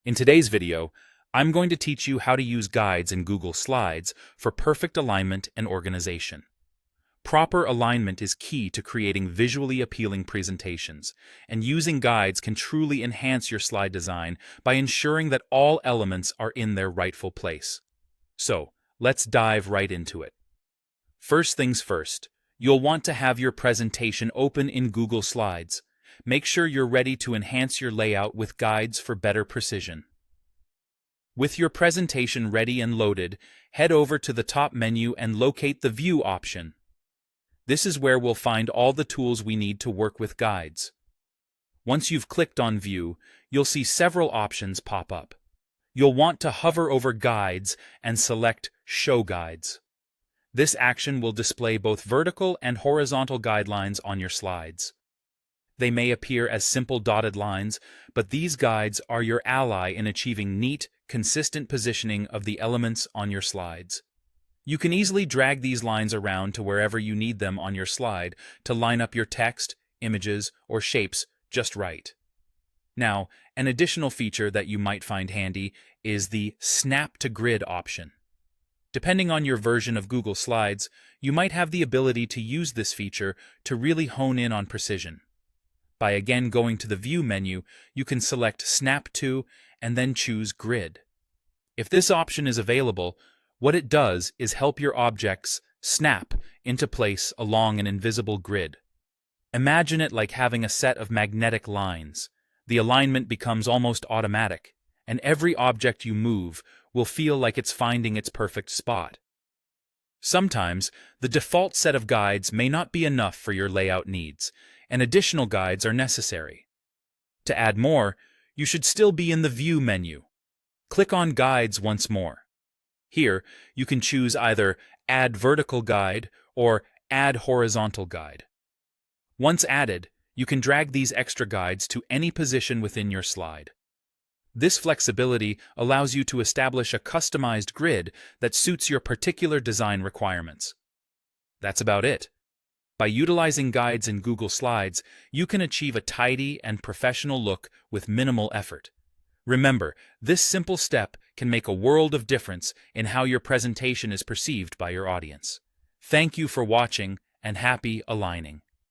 In today's video, I'm going to teach you how to use guides in Google Slides for perfect alignment and organization. Proper alignment is key to creating visually appealing presentations, and using guides can truly enhance your slide design by ensuring that all elements are in their rightful place. So, let's dive right into it. First things first, you'll want to have your presentation open in Google Slides. Make sure you're ready to enhance your layout with guides for better precision. With your presentation ready and loaded, head over to the top menu and locate the View option. This is where we'll find all the tools we need to work with guides. Once you've clicked on View, you'll see several options pop up. You'll want to hover over Guides and select Show Guides. This action will display both vertical and horizontal guidelines on your slides. They may appear as simple dotted lines, but these guides are your ally in achieving neat, consistent positioning of the elements on your slides. You can easily drag these lines around to wherever you need them on your slide to line up your text, images, or shapes just right. Now, an additional feature that you might find handy is the Snap to Grid option. Depending on your version of Google Slides, you might have the ability to use this feature to really hone in on precision. By again going to the View menu, you can select Snap to and then choose Grid. If this option is available, what it does is help your objects snap into place along an invisible grid. Imagine it like having a set of magnetic lines. The alignment becomes almost automatic, and every object you move will feel like it's finding its perfect spot. Sometimes, the default set of guides may not be enough for your layout needs, and additional guides are necessary. To add more, you should still be in the View menu. Click on Guides once more. Here, you can choose either Add Vertical Guide or Add Horizontal Guide. Once added, you can drag these extra guides to any position within your slide. This flexibility allows you to establish a customized grid that suits your particular design requirements. That's about it. By utilizing guides in Google Slides, you can achieve a tidy and professional look with minimal effort. Remember, this simple step can make a world of difference in how your presentation is perceived by your audience. Thank you for watching, and happy aligning.